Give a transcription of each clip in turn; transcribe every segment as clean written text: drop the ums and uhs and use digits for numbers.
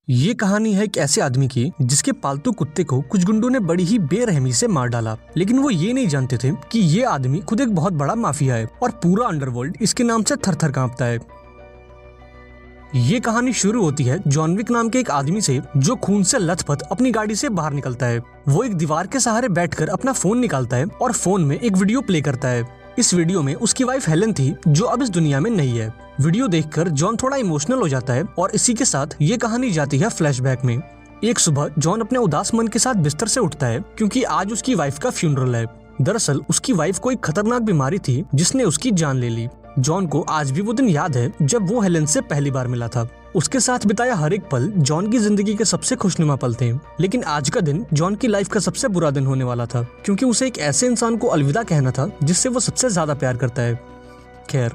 ये कहानी है एक ऐसे आदमी की जिसके पालतू कुत्ते को कुछ गुंडों ने बड़ी ही बेरहमी से मार डाला। लेकिन वो ये नहीं जानते थे कि ये आदमी खुद एक बहुत बड़ा माफिया है और पूरा अंडरवर्ल्ड इसके नाम से थर-थर कांपता है। ये कहानी शुरू होती है जॉन विक नाम के एक आदमी से जो खून से लथपथ अपनी गाड़ी से बाहर निकलता है। वो एक दीवार के सहारे बैठकर अपना फोन निकालता है और फोन में एक वीडियो प्ले करता है। इस वीडियो में उसकी वाइफ हेलन थी जो अब इस दुनिया में नहीं है। वीडियो देखकर जॉन थोड़ा इमोशनल हो जाता है और इसी के साथ ये कहानी जाती है फ्लैशबैक में। एक सुबह जॉन अपने उदास मन के साथ बिस्तर से उठता है क्योंकि आज उसकी वाइफ का फ्यूनरल है। दरअसल उसकी वाइफ को एक खतरनाक बीमारी थी जिसने उसकी जान ले ली। जॉन को आज भी वो दिन याद है जब वो हेलन से पहली बार मिला था। उसके साथ बिताया हर एक पल जॉन की जिंदगी के सबसे खुशनुमा पल थे। लेकिन आज का दिन जॉन की लाइफ का सबसे बुरा दिन होने वाला था क्योंकि उसे एक ऐसे इंसान को अलविदा कहना था जिससे वो सबसे ज्यादा प्यार करता है। खैर,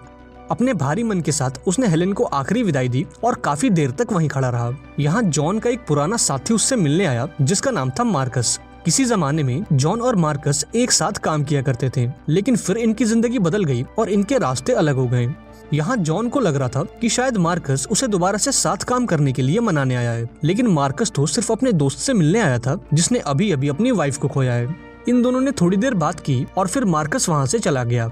अपने भारी मन के साथ उसने हेलन को आखिरी विदाई दी और काफी देर तक वहीं खड़ा रहा। यहाँ जॉन का एक पुराना साथी उससे मिलने आया जिसका नाम था मार्कस। किसी जमाने में जॉन और मार्कस एक साथ काम किया करते थे, लेकिन फिर इनकी जिंदगी बदल गई और इनके रास्ते अलग हो गए। यहाँ जॉन को लग रहा था कि शायद मार्कस उसे दोबारा से साथ काम करने के लिए मनाने आया है, लेकिन मार्कस तो सिर्फ अपने दोस्त से मिलने आया था जिसने अभी अभी अपनी वाइफ को खोया है। इन दोनों ने थोड़ी देर बात की और फिर मार्कस वहाँ से चला गया।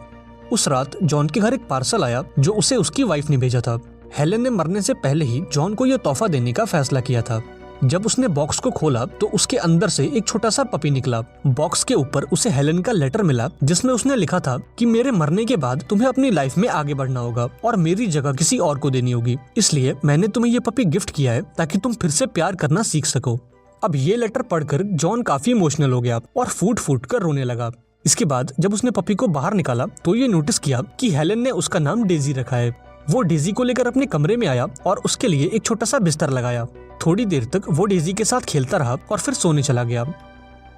उस रात जॉन के घर एक पार्सल आया जो उसे उसकी वाइफ ने भेजा था। हेलन ने मरने से पहले ही जॉन को यह तोहफा देने का फैसला किया था। जब उसने बॉक्स को खोला तो उसके अंदर से एक छोटा सा पपी निकला। बॉक्स के ऊपर उसे हेलन का लेटर मिला जिसमें उसने लिखा था कि मेरे मरने के बाद तुम्हें अपनी लाइफ में आगे बढ़ना होगा और मेरी जगह किसी और को देनी होगी, इसलिए मैंने तुम्हें ये पपी गिफ्ट किया है ताकि तुम फिर से प्यार करना सीख सको। अब ये लेटर पढ़कर जॉन काफी इमोशनल हो गया और फूट फूट कर रोने लगा। इसके बाद जब उसने पपी को बाहर निकाला तो ये नोटिस किया कि हेलन ने उसका नाम डेजी रखा है। वो डेजी को लेकर अपने कमरे में आया और उसके लिए एक छोटा सा बिस्तर लगाया। थोड़ी देर तक वो डेजी के साथ खेलता रहा और फिर सोने चला गया।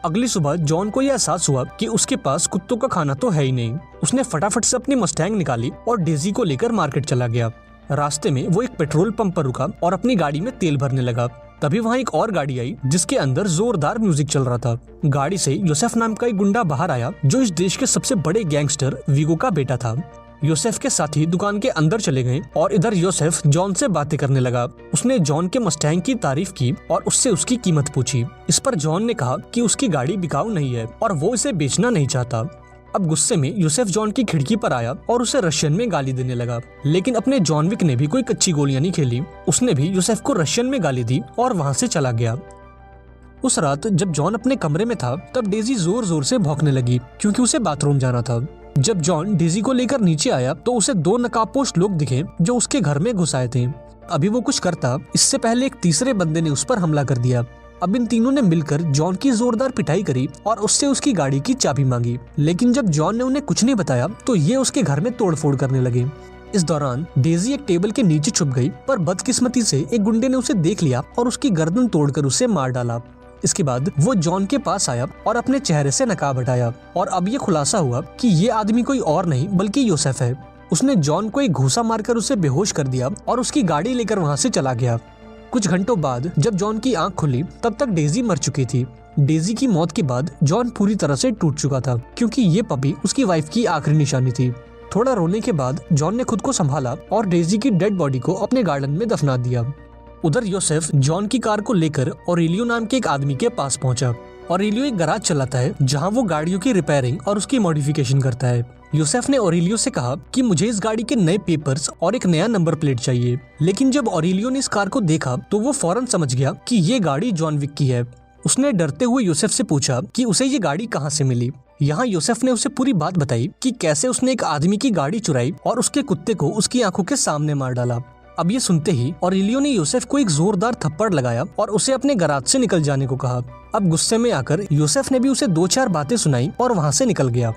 अगली सुबह जॉन को यह एहसास हुआ कि उसके पास कुत्तों का खाना तो है ही नहीं। उसने फटाफट से अपनी मस्टैंग निकाली और डेजी को लेकर मार्केट चला गया। रास्ते में वो एक पेट्रोल पंप पर रुका और अपनी गाड़ी में तेल भरने लगा। तभी वहाँ एक और गाड़ी आई जिसके अंदर जोरदार म्यूजिक चल रहा था। गाड़ी से योसेफ नाम का एक गुंडा बाहर आया जो इस देश के सबसे बड़े गैंगस्टर वीगो का बेटा था। योसेफ के साथी दुकान के अंदर चले गए और इधर योसेफ जॉन से बातें करने लगा। उसने जॉन के मस्टैंग की तारीफ की और उससे उसकी कीमत पूछी। इस पर जॉन ने कहा कि उसकी गाड़ी बिकाऊ नहीं है और वो इसे बेचना नहीं चाहता। अब गुस्से में योसेफ जॉन की खिड़की पर आया और उसे रशियन में गाली देने लगा। लेकिन अपने जॉन विक ने भी कोई कच्ची गोलियां नहीं खेली। उसने भी योसेफ को रशियन में गाली दी और वहाँ से चला गया। उस रात जब जॉन अपने कमरे में था तब डेजी जोर जोर से भौंकने लगी क्योंकि उसे बाथरूम जाना था। जब जॉन डेजी को लेकर नीचे आया तो उसे दो नकाबपोश लोग दिखे जो उसके घर में घुस आए थे। अभी वो कुछ करता इससे पहले एक तीसरे बंदे ने उस पर हमला कर दिया। अब इन तीनों ने मिलकर जॉन की जोरदार पिटाई करी और उससे उसकी गाड़ी की चाबी मांगी। लेकिन जब जॉन ने उन्हें कुछ नहीं बताया तो ये उसके घर में तोड़फोड़ करने लगे। इस दौरान डेजी एक टेबल के नीचे छुप गई, पर बदकिस्मती से एक गुंडे ने उसे देख लिया और उसकी गर्दन तोड़कर उसे मार डाला। इसके बाद वो जॉन के पास आया और अपने चेहरे से नकाब हटाया और अब ये खुलासा हुआ कि ये आदमी कोई और नहीं बल्कि योसेफ है। उसने जॉन को एक घूंसा मारकर उसे बेहोश कर दिया और उसकी गाड़ी लेकर वहाँ से चला गया। कुछ घंटों बाद जब जॉन की आंख खुली तब तक डेजी मर चुकी थी। डेजी की मौत के बाद जॉन पूरी तरह से टूट चुका था क्योंकि ये पपी उसकी वाइफ की आखिरी निशानी थी। थोड़ा रोने के बाद जॉन ने खुद को संभाला और डेजी की डेड बॉडी को अपने गार्डन में दफना दिया। उधर योसेफ जॉन की कार को लेकर ऑरेलियो नाम के एक आदमी के पास पहुंचा। ऑरेलियो एक गैराज चलाता है जहां वो गाड़ियों की रिपेयरिंग और उसकी मॉडिफिकेशन करता है। योसेफ ने ऑरेलियो से कहा कि मुझे इस गाड़ी के नए पेपर्स और एक नया नंबर प्लेट चाहिए। लेकिन जब ऑरेलियो ने इस कार को देखा तो वो फौरन समझ गया कि ये गाड़ी जॉन विक की है। उसने डरते हुए योसेफ से पूछा कि उसे ये गाड़ी कहाँ से मिली। यहाँ योसेफ ने उसे पूरी बात बताई कि कैसे उसने एक आदमी की गाड़ी चुराई और उसके कुत्ते को उसकी आंखों के सामने मार डाला। अब ये सुनते ही ऑरेलियो ने योसेफ को एक जोरदार थप्पड़ लगाया और उसे अपने गैराज से निकल जाने को कहा। अब गुस्से में आकर योसेफ ने भी उसे दो चार बातें सुनाई और वहाँ से निकल गया।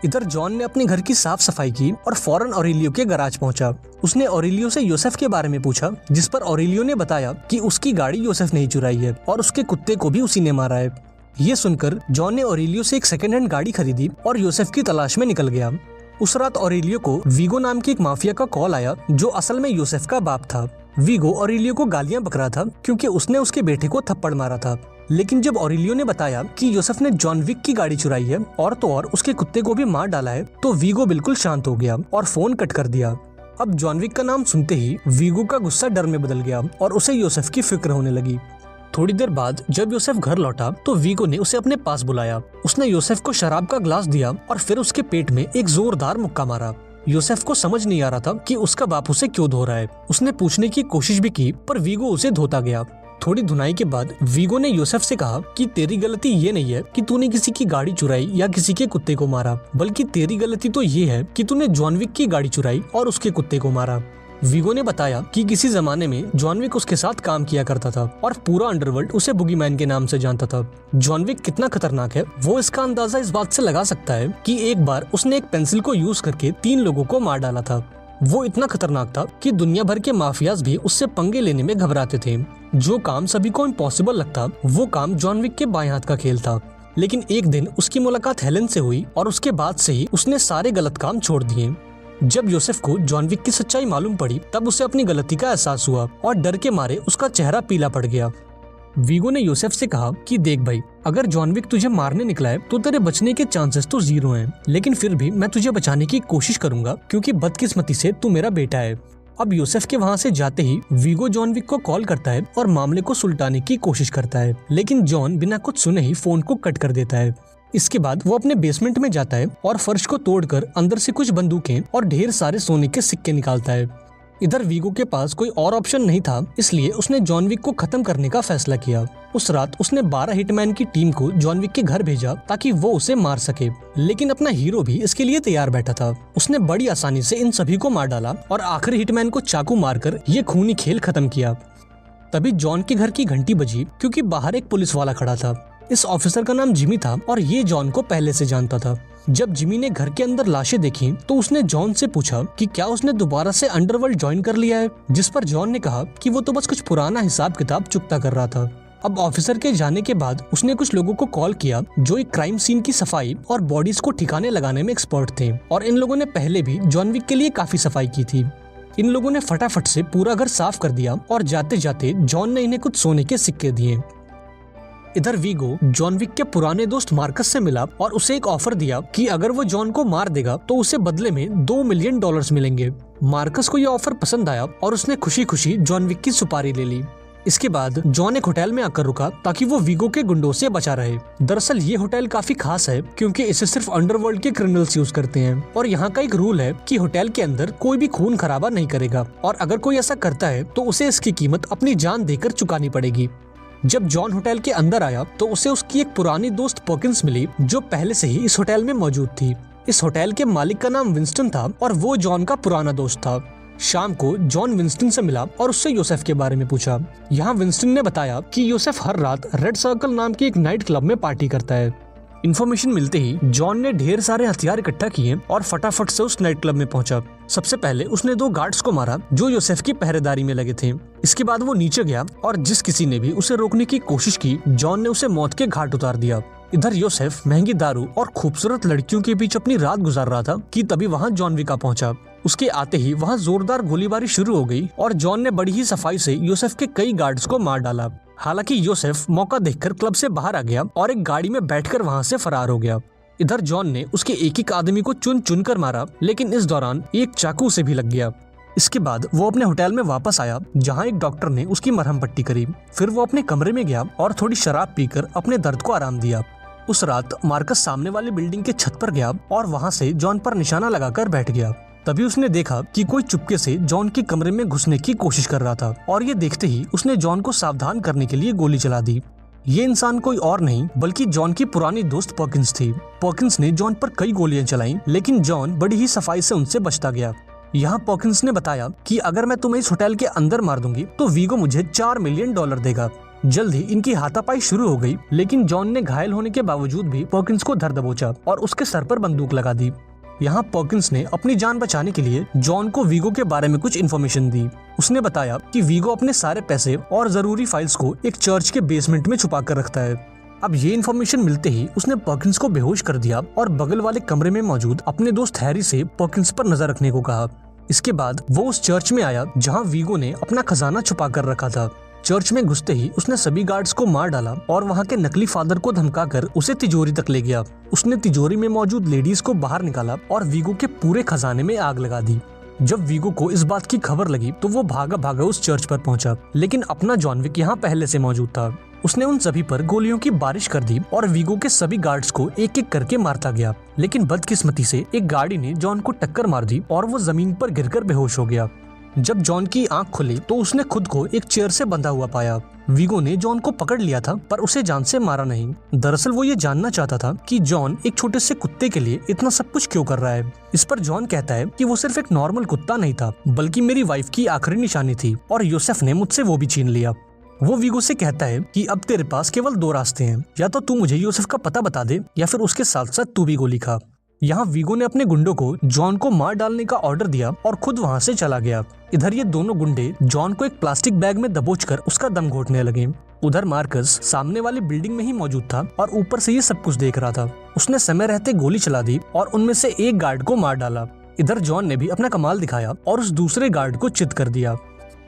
इधर जॉन ने अपने घर की साफ सफाई की और फौरन ऑरेलियो के गैराज पहुंचा। उसने ऑरेलियो से योसेफ के बारे में पूछा, जिस पर ऑरेलियो ने बताया कि उसकी गाड़ी योसेफ ने ही चुराई है और उसके कुत्ते को भी उसी ने मारा है। ये सुनकर जॉन ने ऑरेलियो से एक सेकेंड हैंड गाड़ी खरीदी और योसेफ की तलाश में निकल गया। उस रात ऑरेलियो को वीगो नाम की एक माफिया का कॉल आया जो असल में योसेफ का बाप था। वीगो ऑरेलियो को गालियां बक रहा था क्योंकि उसने उसके बेटे को थप्पड़ मारा था। लेकिन जब ऑरेलियो ने बताया कि योसेफ ने जॉन विक की गाड़ी चुराई है और तो और उसके कुत्ते को भी मार डाला है तो वीगो बिल्कुल शांत हो गया और फोन कट कर दिया। अब जॉन विक का नाम सुनते ही वीगो का गुस्सा डर में बदल गया और उसे योसेफ की फिक्र होने लगी। थोड़ी देर बाद जब योसेफ घर लौटा तो वीगो ने उसे अपने पास बुलाया। उसने योसेफ को शराब का ग्लास दिया और फिर उसके पेट में एक जोरदार मुक्का मारा। योसेफ को समझ नहीं आ रहा था कि उसका बाप उसे क्यों धो रहा है। उसने पूछने की कोशिश भी की पर वीगो उसे धोता गया। थोड़ी धुनाई के बाद वीगो ने योसेफ से कहा कि तेरी गलती ये नहीं है कि तूने किसी की गाड़ी चुराई या किसी के कुत्ते को मारा, बल्कि तेरी गलती तो ये है कि तूने जॉन विक की गाड़ी चुराई और उसके कुत्ते को मारा। वीगो ने बताया कि किसी जमाने में जॉन विक उसके साथ काम किया करता था और पूरा अंडरवर्ल्ड उसे बुगीमैन के नाम से जानता था। जॉन विक कितना खतरनाक है वो इसका अंदाजा इस बात से लगा सकता है कि एक बार उसने एक पेंसिल को यूज करके 3 लोगों को मार डाला था। वो इतना खतरनाक था कि दुनिया भर के माफियाज भी उससे पंगे लेने में घबराते थे। जो काम सभी को इम्पॉसिबल लगता वो काम जॉन विक के बाएं हाथ का खेल था। लेकिन एक दिन उसकी मुलाकात हेलन से हुई और उसके बाद से ही उसने सारे गलत काम छोड़ दिए। जब योसेफ को जॉन विक की सच्चाई मालूम पड़ी तब उसे अपनी गलती का एहसास हुआ और डर के मारे उसका चेहरा पीला पड़ गया। वीगो ने योसेफ से कहा कि देख भाई, अगर जॉन विक तुझे मारने निकला है तो तेरे बचने के चांसेस तो 0 हैं, लेकिन फिर भी मैं तुझे बचाने की कोशिश करूंगा क्योंकि बदकिस्मती से तू मेरा बेटा है। अब योसेफ के वहाँ से जाते ही वीगो जॉन विक को कॉल करता है और मामले को सुलटाने की कोशिश करता है, लेकिन जॉन बिना कुछ सुने ही फोन को कट कर देता है। इसके बाद वो अपने बेसमेंट में जाता है और फर्श को तोड़कर अंदर से कुछ बंदूकें और ढेर सारे सोने के सिक्के निकालता है। इधर वीगो के पास कोई और ऑप्शन नहीं था, इसलिए उसने जॉन विक को खत्म करने का फैसला किया। उस रात उसने 12 हिटमैन की टीम को जॉन विक के घर भेजा ताकि वो उसे मार सके, लेकिन अपना हीरो भी इसके लिए तैयार बैठा था। उसने बड़ी आसानी से इन सभी को मार डाला और आखिरी हिटमैन को चाकू मारकर ये खूनी खेल खत्म किया। तभी जॉन के घर की घंटी बजी क्योंकि बाहर एक पुलिस वाला खड़ा था। इस ऑफिसर का नाम जिमी था और ये जॉन को पहले से जानता था। जब जिमी ने घर के अंदर लाशें देखी तो उसने जॉन से पूछा कि क्या उसने दोबारा से अंडरवर्ल्ड ज्वाइन कर लिया है, जिस पर जॉन ने कहा कि वो तो बस कुछ पुराना हिसाब किताब चुकता कर रहा था। अब ऑफिसर के जाने के बाद उसने कुछ लोगों को कॉल किया जो एक क्राइम सीन की सफाई और बॉडीज को ठिकाने लगाने में एक्सपर्ट थे, और इन लोगों ने पहले भी जॉन विक के लिए काफी सफाई की थी। इन लोगों ने फटाफट से पूरा घर साफ कर दिया और जाते जाते जॉन ने इन्हें कुछ सोने के सिक्के दिए। इधर वीगो जॉन विक के पुराने दोस्त मार्कस से मिला और उसे एक ऑफर दिया कि अगर वो जॉन को मार देगा तो उसे बदले में $2 मिलियन मिलेंगे। मार्कस को यह ऑफर पसंद आया और उसने खुशी खुशी जॉन विक की सुपारी ले ली। इसके बाद जॉन एक होटल में आकर रुका ताकि वो वीगो के गुंडों से बचा रहे। दरअसल ये होटल काफी खास है क्योंकि इसे सिर्फ अंडरवर्ल्ड के क्रिमिनल्स यूज करते हैं, और यहाँ का एक रूल है कि होटल के अंदर कोई भी खून खराबा नहीं करेगा, और अगर कोई ऐसा करता है तो उसे इसकी कीमत अपनी जान देकर चुकानी पड़ेगी। जब जॉन होटल के अंदर आया तो उसे उसकी एक पुरानी दोस्त पर्किंस मिली जो पहले से ही इस होटल में मौजूद थी। इस होटल के मालिक का नाम विंस्टन था और वो जॉन का पुराना दोस्त था। शाम को जॉन विंस्टन से मिला और उससे योसेफ के बारे में पूछा। यहाँ विंस्टन ने बताया कि योसेफ हर रात रेड सर्कल नाम की एक नाइट क्लब में पार्टी करता है। इन्फॉर्मेशन मिलते ही जॉन ने ढेर सारे हथियार इकट्ठा किए और फटाफट से उस नाइट क्लब में पहुंचा। सबसे पहले उसने 2 गार्ड्स को मारा जो योसेफ की पहरेदारी में लगे थे। इसके बाद वो नीचे गया और जिस किसी ने भी उसे रोकने की कोशिश की, जॉन ने उसे मौत के घाट उतार दिया। इधर योसेफ महंगी दारू और खूबसूरत लड़कियों के बीच अपनी रात गुजार रहा था कि तभी वहाँ जॉन विक पहुंचा। उसके आते ही वहाँ जोरदार गोलीबारी शुरू हो गई और जॉन ने बड़ी ही सफाई से योसेफ के कई गार्ड्स को मार डाला। हालांकि योसेफ मौका देखकर क्लब से बाहर आ गया और एक गाड़ी में बैठकर वहाँ से फरार हो गया। इधर जॉन ने उसके एक एक आदमी को चुन चुन कर मारा, लेकिन इस दौरान एक चाकू से भी लग गया। इसके बाद वो अपने होटल में वापस आया जहाँ एक डॉक्टर ने उसकी मरहम पट्टी करी। फिर वो अपने कमरे में गया और थोड़ी शराब पीकर अपने दर्द को आराम दिया। उस रात मार्कस सामने वाली बिल्डिंग के छत पर गया और वहाँ से जॉन पर निशाना लगाकर बैठ गया। तभी उसने देखा कि कोई चुपके से जॉन के कमरे में घुसने की कोशिश कर रहा था, और ये देखते ही उसने जॉन को सावधान करने के लिए गोली चला दी। ये इंसान कोई और नहीं बल्कि जॉन की पुरानी दोस्त पर्किंस थी। पर्किंस ने जॉन पर कई गोलियां चलाई, लेकिन जॉन बड़ी ही सफाई से उनसे बचता गया। यहाँ पर्किंस ने बताया कि अगर मैं तुम्हें इस होटल के अंदर मार दूंगी तो वीगो मुझे $4 मिलियन देगा। जल्द ही इनकी हाथापाई शुरू हो गई, लेकिन जॉन ने घायल होने के बावजूद भी पर्किंस को धर दबोचा और उसके सर पर बंदूक लगा दी। यहाँ पर्किंस ने अपनी जान बचाने के लिए जॉन को वीगो के बारे में कुछ इन्फॉर्मेशन दी। उसने बताया कि वीगो अपने सारे पैसे और जरूरी फाइल्स को एक चर्च के बेसमेंट में छुपा कर रखता है। अब ये इन्फॉर्मेशन मिलते ही उसने पर्किंस को बेहोश कर दिया और बगल वाले कमरे में मौजूद अपने दोस्त हैरी से पर्किंस पर नजर रखने को कहा। इसके बाद वो उस चर्च में आया जहाँ वीगो ने अपना खजाना छुपा कर रखा था। चर्च में घुसते ही उसने सभी गार्ड्स को मार डाला और वहाँ के नकली फादर को धमकाकर उसे तिजोरी तक ले गया। उसने तिजोरी में मौजूद लेडीज को बाहर निकाला और वीगो के पूरे खजाने में आग लगा दी। जब वीगो को इस बात की खबर लगी तो वो भागा भागा उस चर्च पर पहुंचा, लेकिन अपना जॉन विक यहाँ पहले से मौजूद था। उसने उन सभी पर गोलियों की बारिश कर दी और वीगो के सभी गार्ड्स को एक एक करके मारता गया। लेकिन बदकिस्मती से एक गाड़ी ने जॉन को टक्कर मार दी और वो जमीन पर गिरकर बेहोश हो गया। जब जॉन की आंख खुली तो उसने खुद को एक चेयर से बंधा हुआ पाया। वीगो ने जॉन को पकड़ लिया था पर उसे जान से मारा नहीं। दरअसल वो ये जानना चाहता था कि जॉन एक छोटे से कुत्ते के लिए इतना सब कुछ क्यों कर रहा है। इस पर जॉन कहता है कि वो सिर्फ एक नॉर्मल कुत्ता नहीं था, बल्कि मेरी वाइफ की आखिरी निशानी थी और यूसुफ ने मुझसे वो भी छीन लिया। वो वीगो से कहता है कि अब तेरे पास केवल 2 रास्ते हैं, या तो तू मुझे यूसुफ का पता बता दे या फिर उसके साथ साथ तू भी गोली खा। यहाँ वीगो ने अपने गुंडों को जॉन को मार डालने का ऑर्डर दिया और खुद वहाँ से चला गया। इधर ये दोनों गुंडे जॉन को एक प्लास्टिक बैग में दबोचकर उसका दम घोटने लगे। उधर मार्कस सामने वाली बिल्डिंग में ही मौजूद था और ऊपर से ये सब कुछ देख रहा था। उसने समय रहते गोली चला दी और उनमें से एक गार्ड को मार डाला। इधर जॉन ने भी अपना कमाल दिखाया और उस दूसरे गार्ड को चित कर दिया।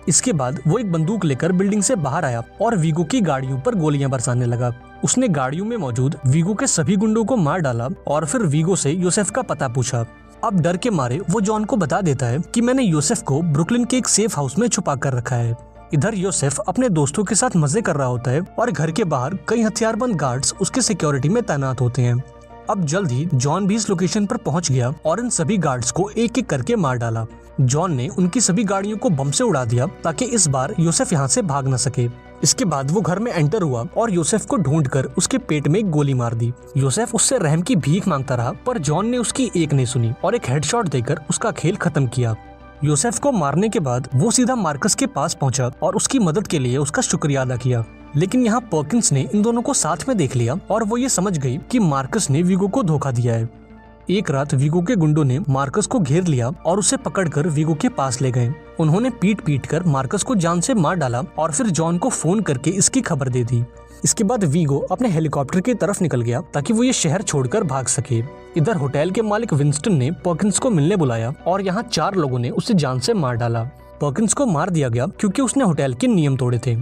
इसके बाद वो एक बंदूक लेकर बिल्डिंग से बाहर आया और वीगो की गाड़ियों पर गोलियां बरसाने लगा। उसने गाड़ियों में मौजूद वीगो के सभी गुंडों को मार डाला और फिर वीगो से यूसुफ का पता पूछा। अब डर के मारे वो जॉन को बता देता है कि मैंने यूसुफ को ब्रुकलिन के एक सेफ हाउस में छुपा कर रखा है। इधर यूसुफ अपने दोस्तों के साथ मजे कर रहा होता है और घर के बाहर कई हथियारबंद गार्ड्स उसके सिक्योरिटी में तैनात होते हैं। अब जल्द ही जॉन भी इस लोकेशन पर पहुंच गया और इन सभी गार्ड्स को एक एक करके मार डाला। जॉन ने उनकी सभी गाड़ियों को बम से उड़ा दिया ताकि इस बार यूसुफ यहाँ से भाग न सके। इसके बाद वो घर में एंटर हुआ और यूसुफ को ढूंढकर उसके पेट में एक गोली मार दी। यूसुफ उससे रहम की भीख मांगता रहा पर जॉन ने उसकी एक नहीं सुनी और एक हेडशॉट देकर उसका खेल खत्म किया। यूसुफ को मारने के बाद वो सीधा मार्कस के पास पहुंचा और उसकी मदद के लिए उसका शुक्रिया अदा किया। लेकिन यहाँ पर्किंस ने इन दोनों को साथ में देख लिया और वो ये समझ गई कि मार्कस ने वीगो को धोखा दिया है। एक रात वीगो के गुंडों ने मार्कस को घेर लिया और उसे पकड़कर वीगो के पास ले गए। उन्होंने पीट पीट कर मार्कस को जान से मार डाला और फिर जॉन को फोन करके इसकी खबर दे दी। इसके बाद वीगो अपने हेलीकॉप्टर की तरफ निकल गया ताकि वो ये शहर छोड़कर भाग सके। इधर होटल के मालिक विंस्टन ने पर्किंस को मिलने बुलाया और यहाँ 4 लोगों ने उसे जान से मार डाला। पर्किंस को मार दिया गया क्योंकि उसने होटल के नियम तोड़े थे।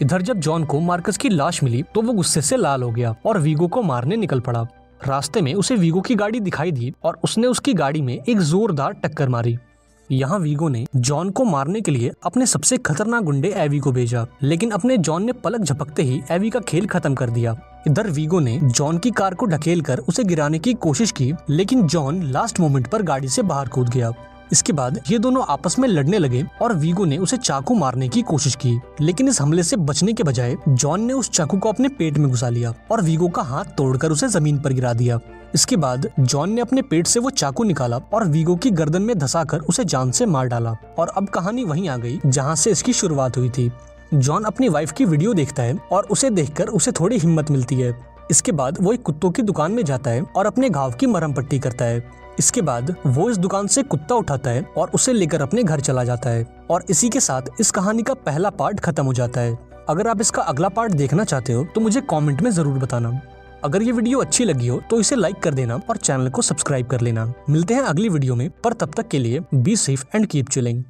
इधर जब जॉन को मार्कस की लाश मिली तो वो गुस्से से लाल हो गया और वीगो को मारने निकल पड़ा। रास्ते में उसे वीगो की गाड़ी दिखाई दी और उसने उसकी गाड़ी में एक जोरदार टक्कर मारी। यहाँ वीगो ने जॉन को मारने के लिए अपने सबसे खतरनाक गुंडे एवी को भेजा, लेकिन अपने जॉन ने पलक झपकते ही एवी का खेल खत्म कर दिया। इधर वीगो ने जॉन की कार को ढकेलकर उसे गिराने की कोशिश की, लेकिन जॉन लास्ट मोमेंट पर गाड़ी से बाहर कूद गया। इसके बाद ये दोनों आपस में लड़ने लगे और वीगो ने उसे चाकू मारने की कोशिश की, लेकिन इस हमले से बचने के बजाय जॉन ने उस चाकू को अपने पेट में घुसा लिया और वीगो का हाथ तोड़कर उसे जमीन पर गिरा दिया। इसके बाद जॉन ने अपने पेट से वो चाकू निकाला और वीगो की गर्दन में धंसाकर उसे जान से मार डाला। और अब कहानी वहीं आ गई जहाँ से इसकी शुरुआत हुई थी। जॉन अपनी वाइफ की वीडियो देखता है और उसे देखकर उसे थोड़ी हिम्मत मिलती है। इसके बाद वो एक कुत्तों की दुकान में जाता है और अपने घाव की मरहम पट्टी करता है। इसके बाद वो इस दुकान से कुत्ता उठाता है और उसे लेकर अपने घर चला जाता है। और इसी के साथ इस कहानी का पहला पार्ट खत्म हो जाता है। अगर आप इसका अगला पार्ट देखना चाहते हो तो मुझे कमेंट में जरूर बताना। अगर ये वीडियो अच्छी लगी हो तो इसे लाइक कर देना और चैनल को सब्सक्राइब कर लेना। मिलते हैं अगली वीडियो में, पर तब तक के लिए be safe and keep chilling.